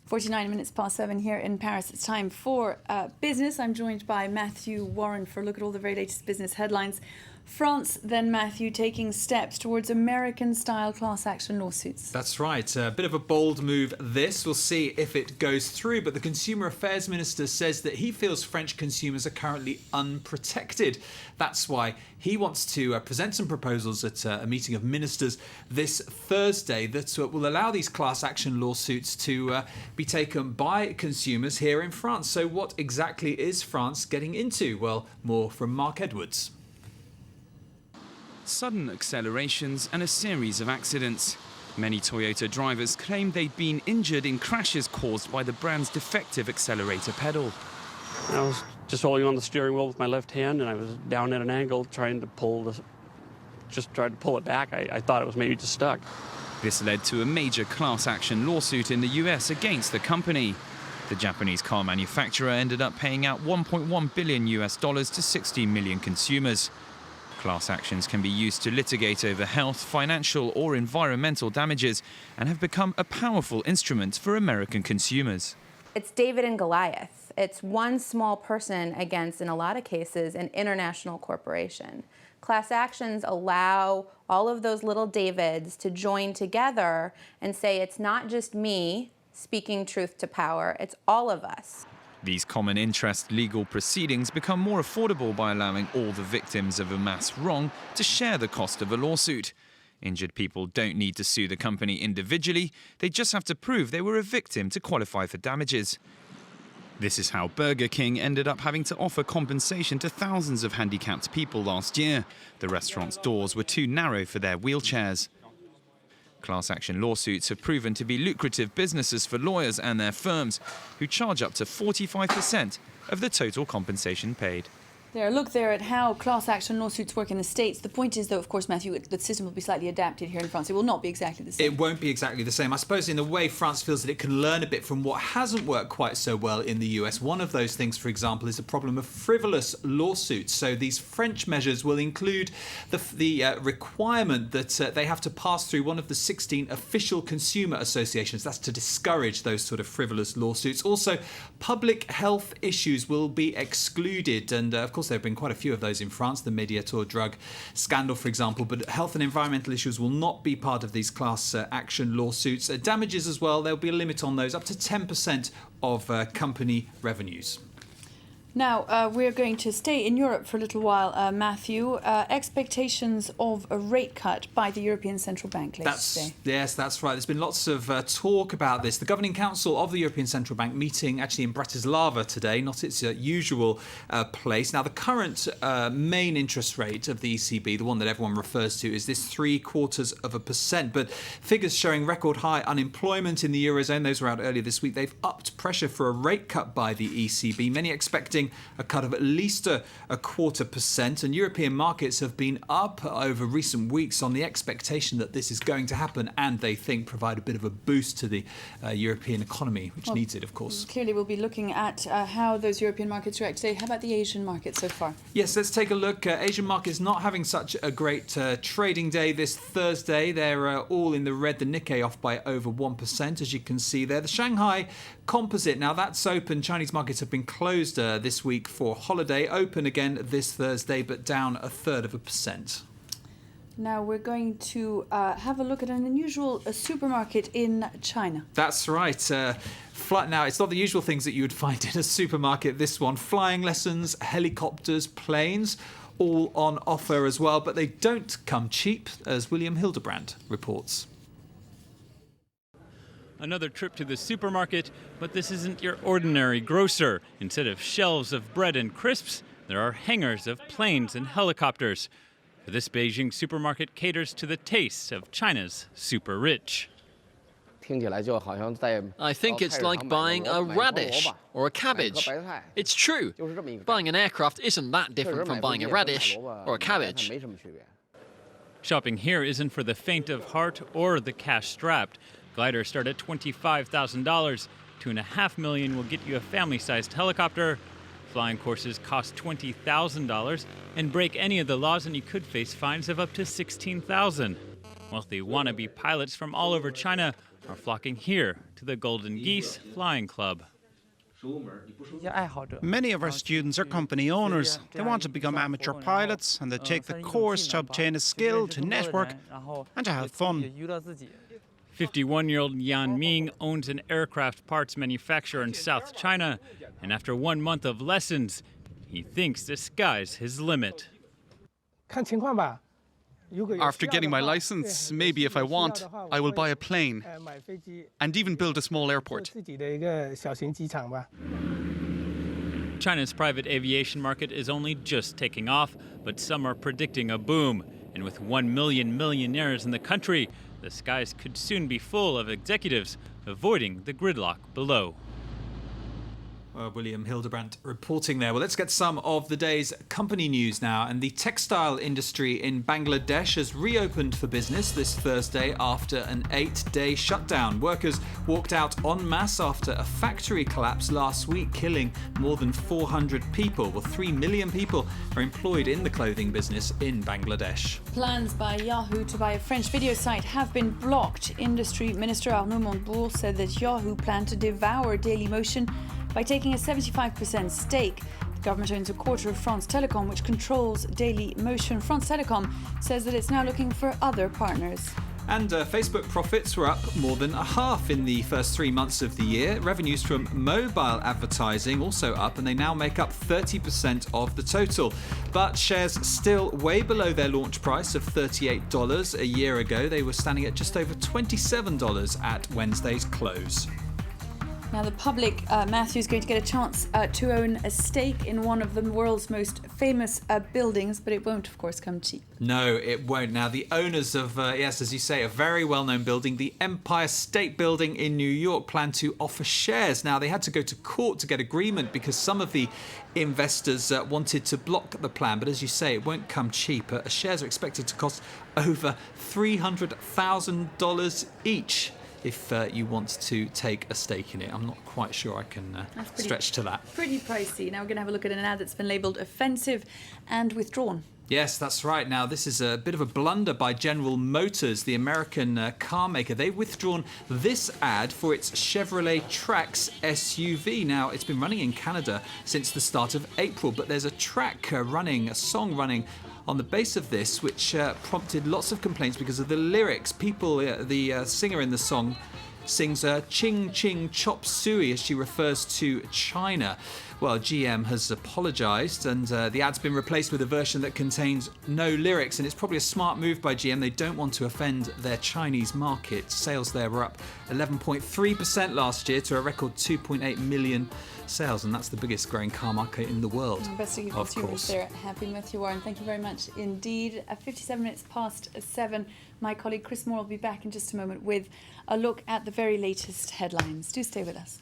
49 minutes past 7 here in Paris. It's time for business. I'm joined by Matthew Warren for a look at all the very latest business headlines. France, then, Matthew, taking steps towards American-style class action lawsuits. That's right. A bit of a bold move, this. We'll see if it goes through. But the Consumer Affairs Minister says that he feels French consumers are currently unprotected. That's why he wants to present some proposals at a meeting of ministers this Thursday that will allow these class action lawsuits to be taken by consumers here in France. So what exactly is France getting into? Well, more from Mark Edwards. Sudden accelerations and a series of accidents. Many Toyota drivers claim they'd been injured in crashes caused by the brand's defective accelerator pedal. I was just holding on the steering wheel with my left hand, and I was down at an angle trying to pull it back. I thought it was maybe just stuck. This led to a major class action lawsuit in the US against the company. The Japanese car manufacturer ended up paying out $1.1 billion to 60 million consumers. Class actions can be used to litigate over health, financial or environmental damages and have become a powerful instrument for American consumers. It's David and Goliath. It's one small person against, in a lot of cases, an international corporation. Class actions allow all of those little Davids to join together and say it's not just me speaking truth to power, it's all of us. These common interest legal proceedings become more affordable by allowing all the victims of a mass wrong to share the cost of a lawsuit. Injured people don't need to sue the company individually, they just have to prove they were a victim to qualify for damages. This is how Burger King ended up having to offer compensation to thousands of handicapped people last year. The restaurant's doors were too narrow for their wheelchairs. Class action lawsuits have proven to be lucrative businesses for lawyers and their firms, who charge up to 45% of the total compensation paid. Look there at how class action lawsuits work in the States. The point is, though, of course, Matthew, the system will be slightly adapted here in France. It will not be exactly the same. It won't be exactly the same. I suppose in a way France feels that it can learn a bit from what hasn't worked quite so well in the US. One of those things, for example, is the problem of frivolous lawsuits. So these French measures will include the requirement that they have to pass through one of the 16 official consumer associations. That's to discourage those sort of frivolous lawsuits. Also, public health issues will be excluded. And of course, there have been quite a few of those in France, the Mediator drug scandal, for example, but health and environmental issues will not be part of these class action lawsuits. Damages as well, there'll be a limit on those, up to 10% of company revenues. Now, we're going to stay in Europe for a little while, Matthew. Expectations of a rate cut by the European Central Bank later today. Yes, that's right. There's been lots of talk about this. The Governing Council of the European Central Bank meeting actually in Bratislava today, not its usual place. Now, the current main interest rate of the ECB, the one that everyone refers to, is this 0.75%. But figures showing record high unemployment in the Eurozone, those were out earlier this week. They've upped pressure for a rate cut by the ECB, many expecting a cut of at least a 0.25%, and European markets have been up over recent weeks on the expectation that this is going to happen, and they think provide a bit of a boost to the European economy, which needs it, of course. Clearly, we'll be looking at how those European markets react today. How about the Asian market so far? Yes, let's take a look. Asian markets not having such a great trading day this Thursday. They're all in the red. The Nikkei off by over 1%, as you can see there. The Shanghai Composite, now that's open. Chinese markets have been closed this week for holiday. Open again this Thursday, but down 0.33%. Now we're going to have a look at an unusual supermarket in China. That's right. Now, it's not the usual things that you would find in a supermarket, this one. Flying lessons, helicopters, planes, all on offer as well. But they don't come cheap, as William Hildebrand reports. Another trip to the supermarket, but this isn't your ordinary grocer. Instead of shelves of bread and crisps, there are hangars of planes and helicopters. For this Beijing supermarket caters to the tastes of China's super rich. I think it's like buying a radish or a cabbage. It's true. Buying an aircraft isn't that different from buying a radish or a cabbage. Shopping here isn't for the faint of heart or the cash-strapped. Gliders start at $25,000. $2.5 million will get you a family-sized helicopter. Flying courses cost $20,000 and break any of the laws, and you could face fines of up to $16,000. Wealthy wannabe pilots from all over China are flocking here to the Golden Geese Flying Club. Many of our students are company owners. They want to become amateur pilots and they take the course to obtain a skill, to network and to have fun. 51-year-old Yan Ming owns an aircraft parts manufacturer in South China, and after 1 month of lessons, he thinks the sky's his limit. After getting my license, maybe if I want, I will buy a plane and even build a small airport. China's private aviation market is only just taking off, but some are predicting a boom. And with 1 million millionaires in the country, the skies could soon be full of executives avoiding the gridlock below. William Hildebrandt reporting there. Well, let's get some of the day's company news now. And the textile industry in Bangladesh has reopened for business this Thursday after an 8-day shutdown. Workers walked out en masse after a factory collapse last week, killing more than 400 people. Well, 3 million people are employed in the clothing business in Bangladesh. Plans by Yahoo to buy a French video site have been blocked. Industry Minister Arnaud Montebourg said that Yahoo planned to devour Dailymotion by taking a 75% stake. The government owns a quarter of France Telecom, which controls Dailymotion. France Telecom says that it's now looking for other partners. And Facebook profits were up more than a half in the first 3 months of the year. Revenues from mobile advertising also up, and they now make up 30% of the total. But shares still way below their launch price of $38 a year ago. They were standing at just over $27 at Wednesday's close. Now, the public, Matthew, is going to get a chance to own a stake in one of the world's most famous buildings, but it won't, of course, come cheap. No, it won't. Now, the owners of, yes, as you say, a very well-known building, the Empire State Building in New York, plan to offer shares. Now, they had to go to court to get agreement because some of the investors wanted to block the plan. But as you say, it won't come cheap. Shares are expected to cost over $300,000 each. If you want to take a stake in it. I'm not quite sure I can stretch to that. Pretty pricey. Now we're going to have a look at an ad that's been labelled offensive and withdrawn. Yes, that's right. Now, this is a bit of a blunder by General Motors, the American car maker. They've withdrawn this ad for its Chevrolet Trax SUV. Now, it's been running in Canada since the start of April, but there's a song running on the base of this, which prompted lots of complaints because of the lyrics. The singer in the song sings ching ching chop suey as she refers to China. Well, GM has apologised, and the ad's been replaced with a version that contains no lyrics, and it's probably a smart move by GM. They don't want to offend their Chinese market. Sales there were up 11.3% last year to a record 2.8 million sales, and that's the biggest growing car market in the world. Best of consumers there. Happy Matthew Warren. Thank you very much indeed. At 57 minutes past 7, my colleague Chris Moore will be back in just a moment with a look at the very latest headlines. Do stay with us.